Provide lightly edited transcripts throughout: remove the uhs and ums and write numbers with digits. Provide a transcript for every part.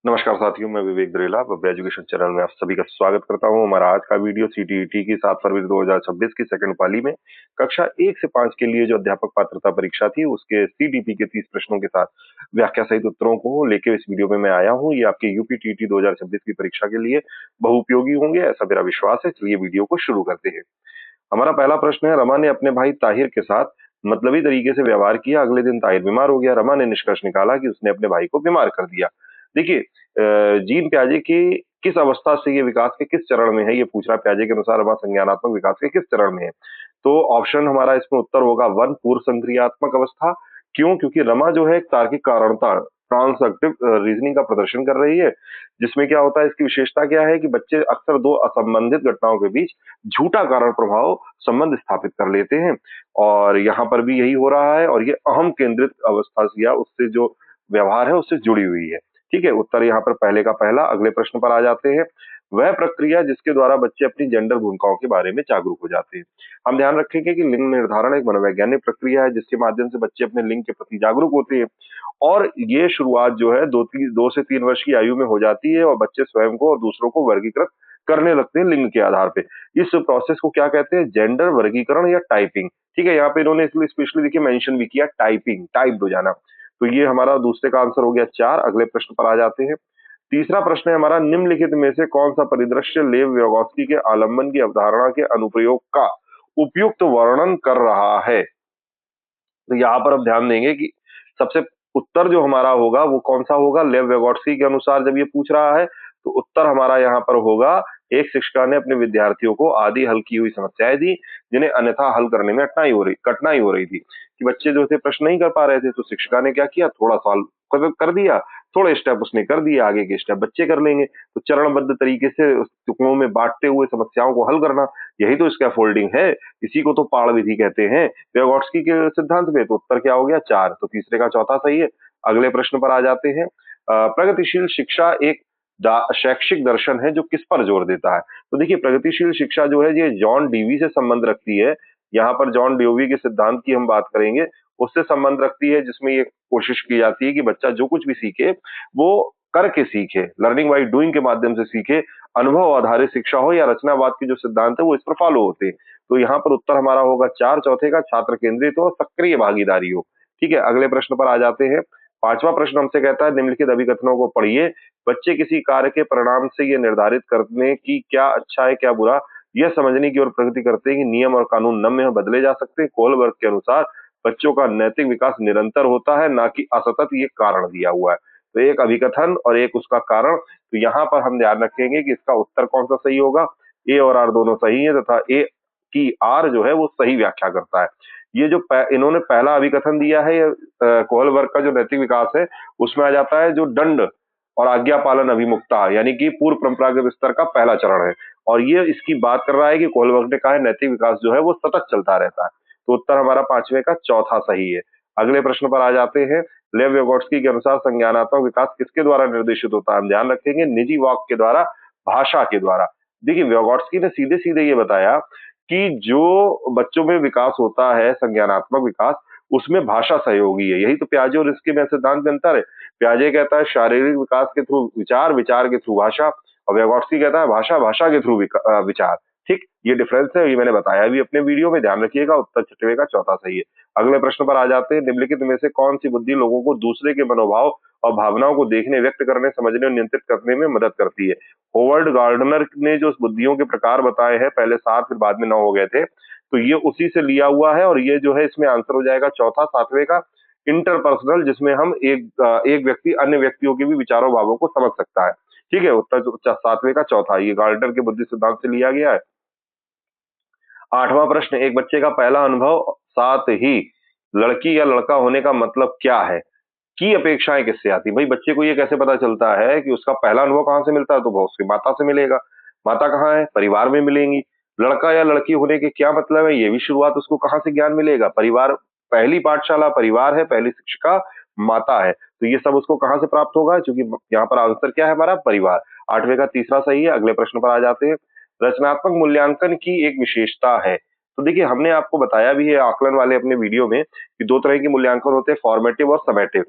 नमस्कार साथियों, मैं विवेक दरेला वेब एजुकेशन चैनल में आप सभी का स्वागत करता हूं। हमारा आज का वीडियो सीटीईटी की 7 फरवरी 2026 की सेकंड पाली में कक्षा 1 से 5 के लिए जो अध्यापक पात्रता परीक्षा थी उसके सीटीपी के 30 प्रश्नों के साथ व्याख्या सहित उत्तरों को लेकर इस वीडियो में मैं आया हूं। ये आपके यूपी टीईटी 2026 की परीक्षा के लिए बहुउपयोगी होंगे, ऐसा मेरा विश्वास है। चलिए वीडियो को शुरू करते हैं। हमारा पहला प्रश्न है, रमा ने अपने भाई ताहिर के साथ मतलबी तरीके से व्यवहार किया, अगले दिन ताहिर बीमार हो गया। रमा ने निष्कर्ष निकाला कि उसने अपने भाई को बीमार कर दिया। देखिए, जीन प्याजे की किस अवस्था से ये विकास के किस चरण में है, ये पूछ रहा है। प्याजे के अनुसार रमा संज्ञानात्मक विकास के किस चरण में है? तो ऑप्शन हमारा इसमें उत्तर होगा 1, पूर्व संक्रियात्मक अवस्था। क्यों? क्योंकि रमा जो है एक तार्किक कारणता ट्रांसएक्टिव रीजनिंग का प्रदर्शन कर रही है, जिसमें क्या होता है, इसकी विशेषता क्या है कि बच्चे अक्सर दो असंबंधित घटनाओं के बीच झूठा कारण प्रभाव संबंध स्थापित कर लेते हैं, और यहाँ पर भी यही हो रहा है। और ये अहम केंद्रित अवस्था से या उससे जो व्यवहार है उससे जुड़ी हुई है। ठीक है, उत्तर यहाँ पर पहले का पहला। अगले प्रश्न पर आ जाते हैं। वह प्रक्रिया जिसके द्वारा बच्चे अपनी जेंडर भूमिकाओं के बारे में जागरूक हो जाते हैं। हम ध्यान रखेंगे कि लिंग निर्धारण एक मनोवैज्ञानिक प्रक्रिया है जिसके माध्यम से बच्चे अपने लिंग के प्रति जागरूक होते हैं, और ये शुरुआत जो है 2 से 3 वर्ष की आयु में हो जाती है, और बच्चे स्वयं को और दूसरों को वर्गीकृत करने लगते हैं लिंग के आधार पे। इस प्रोसेस को क्या कहते हैं? जेंडर वर्गीकरण या टाइपिंग। ठीक है, यहाँ पे इन्होंने इसलिए स्पेशली देखिए मेंशन भी किया, टाइपिंग, टाइप्ड हो जाना। तो ये हमारा दूसरे का आंसर हो गया 4। अगले प्रश्न पर आ जाते हैं। तीसरा प्रश्न है हमारा, निम्नलिखित में से कौन सा परिदृश्य लेव व्यगोत्स्की के आलंबन की अवधारणा के अनुप्रयोग का उपयुक्त वर्णन कर रहा है? तो यहाँ पर अब ध्यान देंगे कि सबसे उत्तर जो हमारा होगा वो कौन सा होगा? लेव व्यगोत्स्की के अनुसार जब ये पूछ रहा है तो उत्तर हमारा यहाँ पर होगा, एक शिक्षिका ने अपने विद्यार्थियों को आदि हल की हुई समस्याएं दी जिन्हें अन्यथा हल करने में कठिनाई हो रही थी। कि बच्चे जो थे प्रश्न नहीं कर पा रहे थे, तो शिक्षिका ने क्या किया, थोड़ा सॉल्व कर दिया, थोड़े स्टेप उसने कर दिए, आगे के स्टेप बच्चे कर लेंगे। तो चरणबद्ध तरीके से उस टुकड़ों में बांटते हुए समस्याओं को हल करना, यही तो स्कैफोल्डिंग है। इसी को तो पाड़ विधि कहते हैं व्यगोत्स्की के सिद्धांत में। तो उत्तर क्या हो गया? 4। तो तीसरे का चौथा सही है। अगले प्रश्न पर आ जाते हैं। प्रगतिशील शिक्षा एक शैक्षिक दर्शन है जो किस पर जोर देता है? तो देखिए, प्रगतिशील शिक्षा जो है ये जॉन डीवी से संबंध रखती है। यहाँ पर जॉन डीवी के सिद्धांत की हम बात करेंगे, उससे संबंध रखती है, जिसमें ये कोशिश की जाती है कि बच्चा जो कुछ भी सीखे वो करके सीखे, लर्निंग बाय डूइंग के माध्यम से सीखे। अनुभव आधारित शिक्षा हो या रचनावाद के जो सिद्धांत है वो इस पर फॉलो होते हैं। तो यहाँ पर उत्तर हमारा होगा 4, चौथे का, छात्र केंद्रित हो, सक्रिय भागीदारी हो। ठीक है, अगले प्रश्न पर आ जाते हैं। पांचवा प्रश्न हमसे कहता है, निम्नलिखित अभिकथनों को पढ़िए। बच्चे किसी कार्य के परिणाम से ये निर्धारित करने की क्या अच्छा है क्या बुरा, यह समझने की ओर प्रगति करते हैं कि नियम और कानून नम्य में बदले जा सकते हैं। कोहलबर्ग के अनुसार बच्चों का नैतिक विकास निरंतर होता है, ना कि असतत। ये कारण दिया हुआ है। तो एक अभिकथन और एक उसका कारण। तो यहाँ पर हम ध्यान रखेंगे कि इसका उत्तर कौन सा सही होगा। ए और आर दोनों सही है, तथा ए की आर जो है वो सही व्याख्या करता है। ये जो इन्होंने पहला अभिकथन दिया है, कोहलबर्ग का जो नैतिक विकास है उसमें आ जाता है जो दंड और आज्ञा पालन अभिमुखता, यानी कि पूर्व परंपरागत स्तर का पहला चरण है। और ये इसकी बात कर रहा है कि कोहलबर्ग ने कहा है नैतिक विकास जो है वो सतत चलता रहता है। तो उत्तर हमारा पांचवे का चौथा सही है। अगले प्रश्न पर आ जाते हैं। लेव व्यगोत्स्की के अनुसार संज्ञानात्मक विकास किसके द्वारा निर्देशित होता है? हम ध्यान रखेंगे, निजी वाक के द्वारा, भाषा के द्वारा। देखिए, व्यगोत्स्की ने सीधे सीधे ये बताया कि जो बच्चों में विकास होता है, संज्ञानात्मक विकास, उसमें भाषा सहयोगी है। यही तो प्याजे और इसके में सिद्धांत में अंतर है। प्याजे कहता है शारीरिक विकास के थ्रू विचार, विचार के थ्रू भाषा, और व्यगोत्स्की कहता है भाषा, भाषा के थ्रू विचार। ठीक, ये डिफरेंस है, ये मैंने बताया भी अपने वीडियो में, ध्यान रखिएगा। उत्तर छठवें का चौथा सही है। अगले प्रश्न पर आ जाते हैं। निम्नलिखित में से कौन सी बुद्धि लोगों को दूसरे के मनोभाव और भावनाओं को देखने, व्यक्त करने, समझने और नियंत्रित करने में मदद करती है? होवर्ड गार्डनर ने जो बुद्धियों के प्रकार बताए हैं, पहले 7 फिर बाद में 9 हो गए थे, तो ये उसी से लिया हुआ है। और ये जो है इसमें आंसर हो जाएगा चौथा, 7वें का, इंटरपर्सनल, जिसमें हम एक व्यक्ति अन्य व्यक्तियों के भी विचारों भावों को समझ सकता है। ठीक है, उत्तर 7वें का चौथा, ये गार्डनर के बुद्धि सिद्धांत से लिया गया है। 8वां प्रश्न, एक बच्चे का पहला अनुभव, साथ ही लड़की या लड़का होने का मतलब क्या है, की अपेक्षाएं किससे आती? भाई, बच्चे को ये कैसे पता चलता है कि उसका पहला अनुभव कहाँ से मिलता है? तो वो उसकी माता से मिलेगा। माता कहाँ है? परिवार में मिलेंगी। लड़का या लड़की होने के क्या मतलब है, ये भी शुरुआत उसको कहाँ से ज्ञान मिलेगा? परिवार, पहली पाठशाला परिवार है, पहली शिक्षिका माता है। तो ये सब उसको कहाँ से प्राप्त होगा? क्योंकि यहाँ पर आंसर क्या है हमारा? परिवार। 8वें का तीसरा सही है। अगले प्रश्न पर आ जाते हैं। रचनात्मक मूल्यांकन की एक विशेषता है। तो देखिए, हमने आपको बताया भी है आकलन वाले अपने वीडियो में कि 2 तरह के मूल्यांकन होते हैं, फॉर्मेटिव और समेटिव।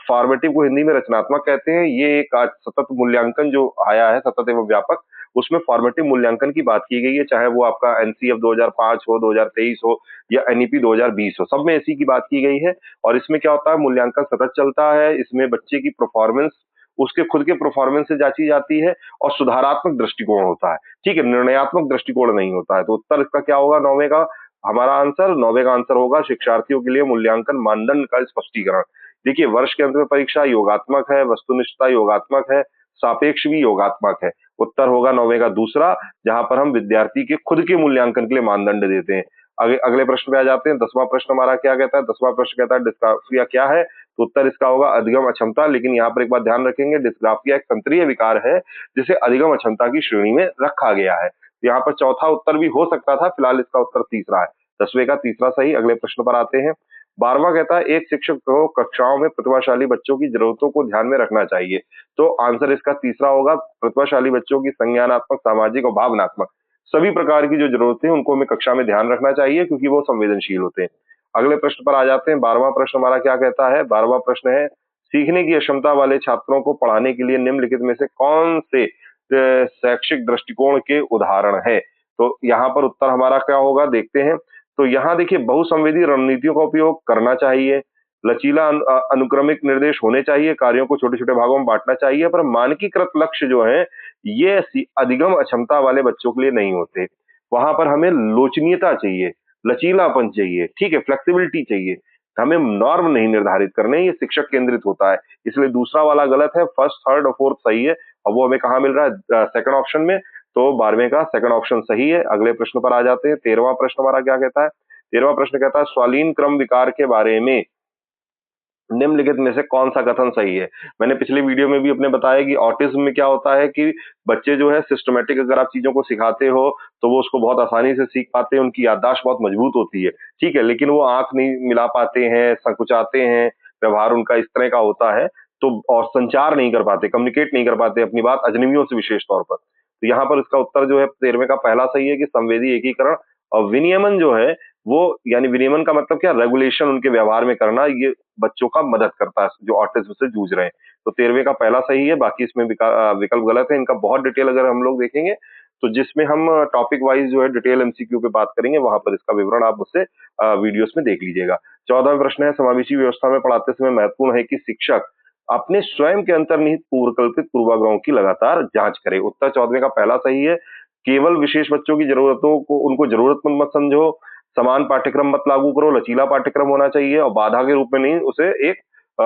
फॉर्मेटिव को हिंदी में रचनात्मक कहते हैं। ये एक आज सतत मूल्यांकन जो आया है, सतत एवं व्यापक, उसमें फॉर्मेटिव मूल्यांकन की बात की गई है, चाहे वो आपका एनसीएफ 2005 हो, 2023 हो या एनईपी 2020 हो, सब में इसी की बात की गई है। और इसमें क्या होता है, मूल्यांकन सतत चलता है, इसमें बच्चे की परफॉर्मेंस उसके खुद के परफॉर्मेंस से जांची जाती है और सुधारात्मक दृष्टिकोण होता है, ठीक है, निर्णयात्मक दृष्टिकोण नहीं होता है। तो उत्तर इसका क्या होगा 9वें का? हमारा आंसर 9वें का आंसर होगा शिक्षार्थियों के लिए मूल्यांकन मानदंड का स्पष्टीकरण। देखिए, वर्ष के अंत में परीक्षा योगात्मक है, वस्तुनिष्ठता योगात्मक है, सापेक्ष भी योगात्मक है। उत्तर होगा 9वें का दूसरा, जहां पर हम विद्यार्थी के खुद के मूल्यांकन के लिए मानदंड देते हैं। अगले प्रश्न पे आ जाते हैं। 10वां प्रश्न हमारा क्या कहता है? 10वां प्रश्न कहता है डिस्ग्राफिया क्या है? तो उत्तर इसका होगा अधिगम अक्षमता। लेकिन यहाँ पर एक बात ध्यान रखेंगे, डिस्ग्राफिया एक तंत्रीय विकार है जिसे अधिगम अक्षमता की श्रेणी में रखा गया है। तो यहाँ पर चौथा उत्तर भी हो सकता था, फिलहाल इसका उत्तर तीसरा है। 10वें का तीसरा सही। अगले प्रश्न पर आते हैं। 12वां कहता है एक शिक्षक को कक्षाओं में प्रतिभाशाली बच्चों की जरूरतों को ध्यान में रखना चाहिए। तो आंसर इसका तीसरा होगा, प्रतिभाशाली बच्चों की संज्ञानात्मक, सामाजिक और भावनात्मक सभी प्रकार की जो जरूरतें हैं उनको हमें कक्षा में ध्यान रखना चाहिए, क्योंकि वो संवेदनशील होते हैं। अगले प्रश्न पर आ जाते हैं। 12वां प्रश्न हमारा क्या कहता है? 12वां प्रश्न है सीखने की अक्षमता वाले छात्रों को पढ़ाने के लिए निम्नलिखित में से कौन से शैक्षिक दृष्टिकोण के उदाहरण है? तो यहाँ पर उत्तर हमारा क्या होगा, देखते हैं। तो यहाँ देखिए, बहुसंवेदी रणनीतियों का उपयोग करना चाहिए, लचीला अनुक्रमिक निर्देश होने चाहिए, कार्यों को छोटे छोटे भागों में बांटना चाहिए, पर मानकीकृत लक्ष्य जो है ये अधिगम अक्षमता वाले बच्चों के लिए नहीं होते। वहां पर हमें लोचनीयता चाहिए, लचीलापन चाहिए, ठीक है, फ्लेक्सिबिलिटी चाहिए। हमें नॉर्म नहीं निर्धारित करने, ये शिक्षक केंद्रित होता है। इसलिए दूसरा वाला गलत है, फर्स्ट, थर्ड और फोर्थ सही है। और वो हमें कहाँ मिल रहा है? सेकंड ऑप्शन में। तो 12वें का सेकंड ऑप्शन सही है। अगले प्रश्न पर आ जाते हैं। 13वां प्रश्न हमारा क्या कहता है? 13वां प्रश्न कहता है स्वालीन क्रम विकार के बारे में निम्नलिखित में से कौन सा कथन सही है? मैंने पिछले वीडियो में भी अपने बताया कि ऑटिज्म में क्या होता है कि बच्चे जो है सिस्टमैटिक अगर आप चीजों को सिखाते हो तो वो उसको बहुत आसानी से सीख पाते हैं, उनकी याददाश्त बहुत मजबूत होती है, ठीक है, लेकिन वो आंख नहीं मिला पाते हैं, संकुचाते हैं, व्यवहार उनका इस तरह का होता है, तो और संचार नहीं कर पाते, कम्युनिकेट नहीं कर पाते अपनी बात अजनबियों से विशेष तौर पर। तो यहाँ पर इसका उत्तर जो है 13वें का पहला सही है कि संवेदी एकीकरण और विनियमन जो है वो, यानी विनियमन का मतलब क्या, रेगुलेशन उनके व्यवहार में करना, ये बच्चों का मदद करता है जो ऑटिज्म से जूझ रहे हैं। तो 13वें का पहला सही है, बाकी इसमें विकल्प गलत है। इनका बहुत डिटेल अगर हम लोग देखेंगे तो जिसमें हम टॉपिक वाइज जो है डिटेल एमसीक्यू पे बात करेंगे, वहां पर इसका विवरण आप मुझसे वीडियोस में देख लीजिएगा। 14वां प्रश्न है समावेशी व्यवस्था में पढ़ाते समय महत्वपूर्ण है कि शिक्षक अपने स्वयं के अंतर्निहित पूर्वकल्पित पूर्वाग्रहों की लगातार जांच करे। उत्तर 14वें का पहला सही है। केवल विशेष बच्चों की जरूरतों को उनको जरूरतमंद मत समझो, समान पाठ्यक्रम मत लागू करो, लचीला पाठ्यक्रम होना चाहिए और बाधा के रूप में नहीं, उसे एक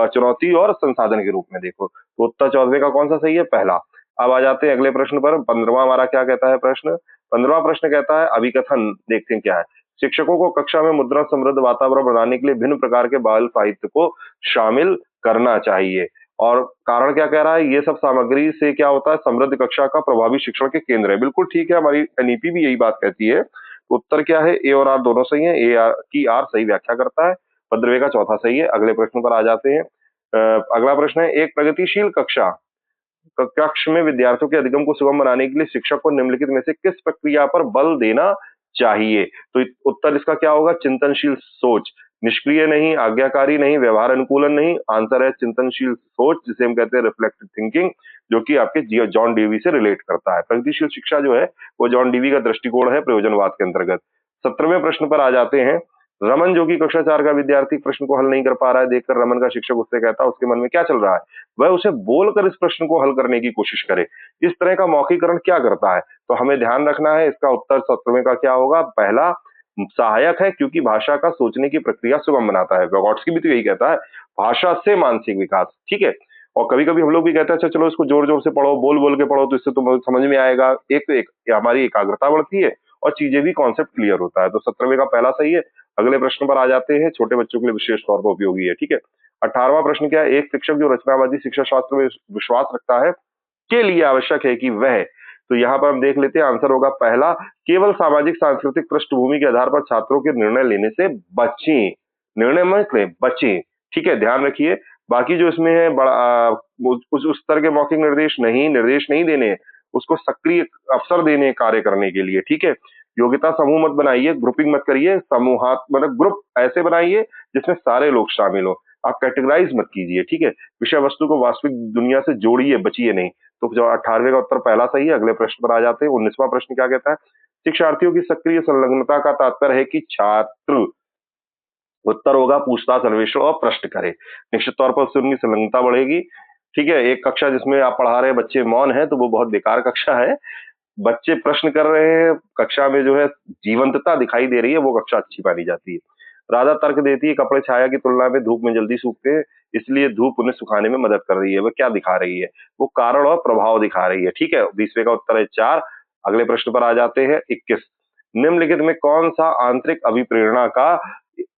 चुनौती और संसाधन के रूप में देखो। तो उत्तर 14वें का कौन सा सही है? पहला। अब आ जाते हैं अगले प्रश्न पर। 15वां हमारा क्या कहता है प्रश्न? 15वां प्रश्न कहता है अभिकथन, देखते हैं क्या है। शिक्षकों को कक्षा में मुद्रण समृद्ध वातावरण बनाने के लिए भिन्न प्रकार के बाल साहित्य को शामिल करना चाहिए। और कारण क्या कह रहा है? ये सब सामग्री से क्या होता है? समृद्ध कक्षा का प्रभावी शिक्षण के केंद्र है। बिल्कुल ठीक है, हमारी एनईपी भी यही बात कहती है। तो उत्तर क्या है? ए और आर दोनों सही है। ए आर की आर सही व्याख्या करता है। 15वें का चौथा सही है। अगले प्रश्न पर आ जाते हैं। अगला प्रश्न है एक प्रगतिशील कक्ष में विद्यार्थियों के अधिगम को सुगम बनाने के लिए शिक्षक को निम्नलिखित में से किस प्रक्रिया पर बल देना चाहिए? तो उत्तर इसका क्या होगा? चिंतनशील सोच, निष्क्रिय नहीं, आज्ञाकारी नहीं, व्यवहार अनुकूलन नहीं। आंसर है चिंतनशील सोच, जिसे हम कहते हैं रिफ्लेक्टिव थिंकिंग, जो कि आपके जॉन डेवी से रिलेट करता है। प्रगतिशील शिक्षा जो है वो जॉन डेवी का दृष्टिकोण है प्रयोजनवाद के अंतर्गत। 17वें प्रश्न पर आ जाते हैं। रमन, जो कि कक्षा 4 का विद्यार्थी प्रश्न को हल नहीं कर पा रहा है, देखकर रमन का शिक्षक उससे कहता है उसके मन में क्या चल रहा है, वह उसे बोलकर इस प्रश्न को हल करने की कोशिश करे। इस तरह का मौखिकरण क्या करता है? तो हमें ध्यान रखना है, इसका उत्तर 17वें का क्या होगा? पहला, सहायक है, क्योंकि भाषा का सोचने की प्रक्रिया सुगम बनाता है। vygotsky भी तो यही कहता है, भाषा से मानसिक विकास, ठीक है। और कभी कभी हम लोग भी कहते हैं अच्छा चलो इसको जोर जोर से पढ़ो, बोल बोल के पढ़ो, तो इससे तुम्हें समझ में आएगा। एक तो एक हमारी एकाग्रता बढ़ती है और चीजें भी, कॉन्सेप्ट क्लियर होता है। तो 17वें का पहला सही है। अगले प्रश्न पर आ जाते हैं। छोटे बच्चों के लिए विशेष तौर पर उपयोगी है, ठीक है। 18वां प्रश्न क्या है? एक शिक्षक जो रचनावादी शिक्षा शास्त्र में विश्वास रखता है के लिए आवश्यक है कि वह, तो यहाँ पर हम देख लेते हैं, आंसर होगा पहला, केवल सामाजिक सांस्कृतिक पृष्ठभूमि के आधार पर छात्रों के निर्णय लेने से बचें। निर्णय मत लें, बचें, ठीक है, ध्यान रखिए। बाकी जो इसमें है बड़ा उस तरह के मौखिक निर्देश नहीं देने, उसको सक्रिय अवसर देने कार्य करने के लिए, ठीक है। योग्यता समूह मत बनाइए, ग्रुपिंग मत करिए, समूहात मतलब ग्रुप ऐसे बनाइए जिसमें सारे लोग शामिल हो। आप कैटेगराइज मत कीजिए, ठीक है। विषय वस्तु को वास्तविक दुनिया से जोड़िए, बचिए नहीं। तो जो 18वें का उत्तर पहला सही है। अगले प्रश्न पर आ जाते हैं। 19वां प्रश्न क्या कहता है? शिक्षार्थियों की सक्रिय संलग्नता का तात्पर्य है कि छात्र, उत्तर होगा पूछताछ, अन्वेषण और प्रश्न करें। निश्चित तौर पर उससे उनकी संलग्नता बढ़ेगी, ठीक है। एक कक्षा जिसमें आप पढ़ा रहे बच्चे मौन हैं तो वो बहुत बेकार कक्षा है। बच्चे प्रश्न कर रहे हैं, कक्षा में जो है जीवंतता दिखाई दे रही है, वो कक्षा अच्छी मानी जाती है। राधा तर्क देती है, कपड़े छाया की तुलना में धूप में जल्दी सूखते हैं, इसलिए धूप उन्हें सुखाने में मदद कर रही है। वो क्या दिखा रही है? वो कारण और प्रभाव दिखा रही है, ठीक है। 20वें का उत्तर है 4। अगले प्रश्न पर आ जाते हैं। 21, निम्नलिखित में कौन सा आंतरिक अभिप्रेरणा का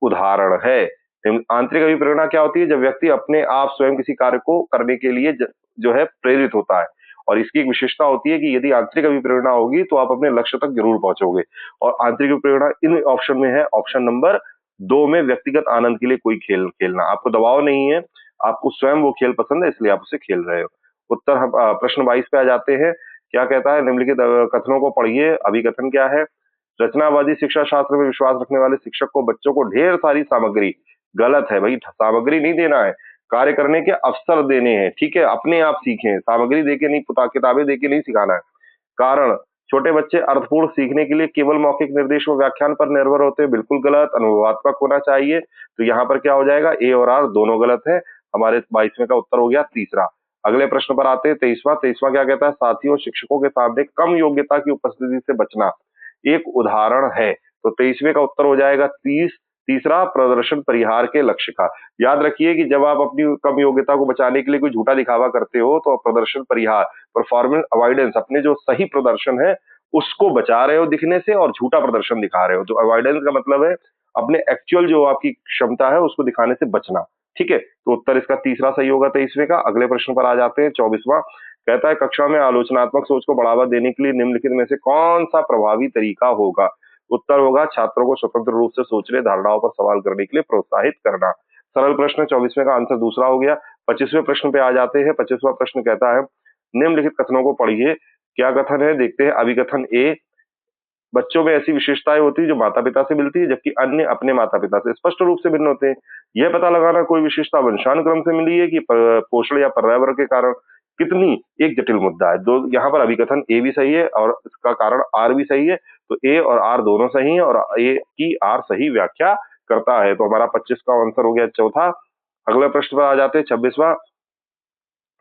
उदाहरण है? आंतरिक अभिप्रेरणा क्या होती है? जब व्यक्ति अपने आप स्वयं किसी कार्य को करने के लिए जो है प्रेरित होता है। और इसकी एक विशेषता होती है कि यदि आंतरिक अभिप्रेरणा होगी तो आप अपने लक्ष्य तक जरूर पहुंचोगे। और आंतरिक अभिप्रेरणा इन ऑप्शन में है, ऑप्शन नंबर 2 में, व्यक्तिगत आनंद के लिए कोई खेल खेलना। आपको दबाव नहीं है, आपको स्वयं वो खेल पसंद है, इसलिए आप उसे खेल रहे हो। उत्तर हम प्रश्न 22 पे आ जाते हैं। क्या कहता है? निम्नलिखित कथनों को पढ़िए। अभिकथन क्या है? रचनावादी शिक्षा शास्त्र में विश्वास रखने वाले शिक्षक को बच्चों को ढेर सारी सामग्री, गलत है भाई, सामग्री नहीं देना है, कार्य करने के अवसर देने हैं, ठीक है। अपने आप सीखें, सामग्री देके नहीं, किताबें देके नहीं सिखाना है। कारण, छोटे बच्चे अर्थपूर्ण सीखने के लिए केवल मौखिक निर्देश व व्याख्यान पर निर्भर होते हैं, बिल्कुल गलत। अनुभवात्मक होना चाहिए। तो यहाँ पर क्या हो जाएगा? ए और आर दोनों गलत है। हमारे 22वें का उत्तर हो गया तीसरा। अगले प्रश्न पर आते हैं। 23वां। 23वां क्या कहता है? साथियों, शिक्षकों के सामने कम योग्यता की उपस्थिति से बचना एक उदाहरण है। तो 23वें का उत्तर हो जाएगा 30। तीसरा, प्रदर्शन परिहार के लक्ष्य का। याद रखिए कि जब आप अपनी कम योग्यता को बचाने के लिए कोई झूठा दिखावा करते हो तो प्रदर्शन परिहार, परफॉर्मेंस अवॉइडेंस, अपने जो सही प्रदर्शन है उसको बचा रहे हो दिखने से और झूठा प्रदर्शन दिखा रहे हो। तो अवॉइडेंस का मतलब है अपने एक्चुअल जो आपकी क्षमता है उसको दिखाने से बचना, ठीक है। तो उत्तर इसका तीसरा सही होगा 23वें का। अगले प्रश्न पर आ जाते हैं। 24वां कहता है, कक्षा में आलोचनात्मक सोच को बढ़ावा देने के लिए निम्नलिखित में से कौन सा प्रभावी तरीका होगा? उत्तर होगा छात्रों को स्वतंत्र रूप से सोचने, धारणाओं पर सवाल करने के लिए प्रोत्साहित करना। सरल प्रश्न। 24वें का आंसर दूसरा हो गया। 25वें प्रश्न पे आ जाते हैं। 25वां प्रश्न कहता है, निम्नलिखित कथनों को पढ़िए। क्या कथन है? देखते हैं। अभिकथन ए, बच्चों में ऐसी विशेषताएं होती है जो माता पिता से मिलती है, जबकि अन्य अपने माता पिता से स्पष्ट रूप से भिन्न होते हैं। यह पता लगाना कोई विशेषता वंशानुक्रम से मिली है कि पोषण या पर्यावरण के कारण कितनी, एक जटिल मुद्दा है। दो, यहाँ पर अभिकथन ए भी सही है और इसका कारण आर भी सही है। तो ए और आर दोनों सही है और ए की आर सही व्याख्या करता है। तो हमारा 25 का आंसर हो गया चौथा। अगले प्रश्न पर आ जाते हैं। 26वां,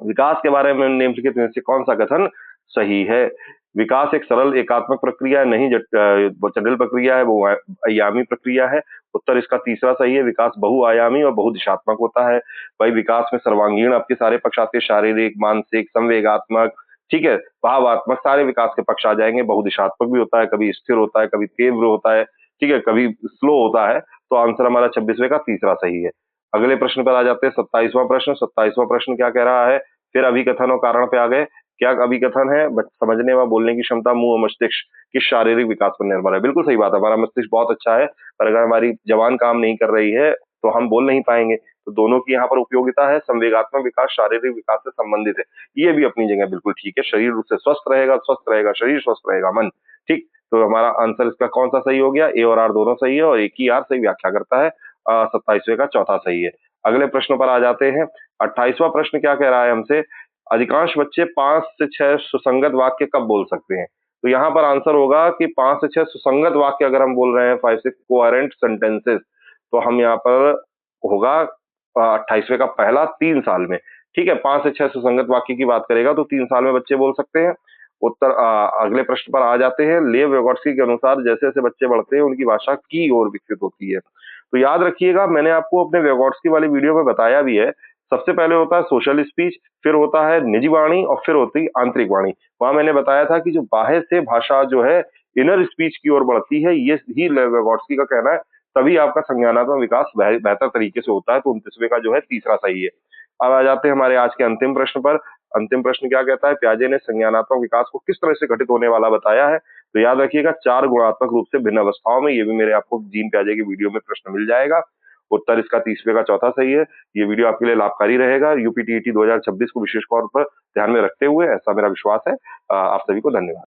विकास के बारे में निम्नलिखित में से कौन सा कथन सही है? विकास एक सरल एकात्मक प्रक्रिया है, नहीं जटिल प्रक्रिया है, वो आयामी प्रक्रिया है। उत्तर इसका तीसरा सही है। विकास बहुआयामी और बहुदिशात्मक होता है। भाई विकास में सर्वांगीण आपके सारे पक्ष आते हैं, शारीरिक, मानसिक, संवेगात्मक, ठीक है, भावात्मक, सारे विकास के पक्ष आ जाएंगे। बहुदिशात्मक भी होता है, कभी स्थिर होता है, कभी तीव्र होता है, ठीक है, कभी स्लो होता है। तो आंसर हमारा 26वें का तीसरा सही है। अगले प्रश्न पर आ जाते हैं। 27वां प्रश्न। 27वां प्रश्न क्या कह रहा है? फिर अभिकथन और कारण पे आ गए। क्या अभिकथन है? समझने व बोलने की क्षमता मुंह और मस्तिष्क के शारीरिक विकास पर निर्भर है। बिल्कुल सही बात है। हमारा मस्तिष्क बहुत अच्छा है, पर अगर हमारी जबान काम नहीं कर रही है तो हम बोल नहीं पाएंगे। तो दोनों की यहाँ पर उपयोगिता है। संवेगात्मक विकास शारीरिक विकास से संबंधित है, ये भी अपनी जगह बिल्कुल ठीक है। शरीर उससे स्वस्थ रहेगा शरीर, स्वस्थ रहेगा मन, ठीक। तो हमारा आंसर इसका कौन सा सही हो गया? ए और आर दोनों सही है और एक ही आर सही व्याख्या करता है। 27वें का चौथा सही है। अगले प्रश्न पर आ जाते हैं। 28वां प्रश्न क्या कह रहा है हमसे? अधिकांश बच्चे 5 से 6 सुसंगत वाक्य कब बोल सकते हैं? तो यहाँ पर आंसर होगा कि 5 से 6 सुसंगत वाक्य अगर हम बोल रहे हैं, 5-6 कोहेरेंट सेंटेंसेस, तो हम यहाँ पर होगा 28वें का पहला 3 साल में, ठीक है। 5 से 6 सुसंगत वाक्य की बात करेगा तो 3 साल में बच्चे बोल सकते हैं। उत्तर अगले प्रश्न पर आ जाते हैं। लेव vygotsky के अनुसार जैसे जैसे बच्चे बढ़ते हैं उनकी भाषा की ओर विकसित होती है। तो याद रखिएगा, मैंने आपको अपने vygotsky वाली वीडियो में बताया भी है। सबसे पहले होता है सोशल स्पीच, फिर होता है निजी वाणी और फिर होती है आंतरिक वाणी। वहां मैंने बताया था कि जो बाहर से भाषा जो है इनर स्पीच की ओर बढ़ती है, ये ही vygotsky का कहना है, तभी आपका संज्ञानात्मक विकास बेहतर तरीके से होता है। तो 29वें का जो है तीसरा सही है। अब आ जाते हैं हमारे आज के अंतिम प्रश्न पर। अंतिम प्रश्न क्या कहता है? प्याजे ने संज्ञानात्मक विकास को किस तरह से घटित होने वाला बताया है? तो याद रखिएगा 4 गुणात्मक रूप से भिन्न अवस्थाओं में। ये भी मेरे आपको जीन प्याजे की वीडियो में प्रश्न मिल जाएगा। उत्तर इसका 30वें का चौथा सही है। ये वीडियो आपके लिए लाभकारी रहेगा यूपीटीईटी 2026 को विशेष तौर पर ध्यान में रखते हुए, ऐसा मेरा विश्वास है। आप सभी को धन्यवाद।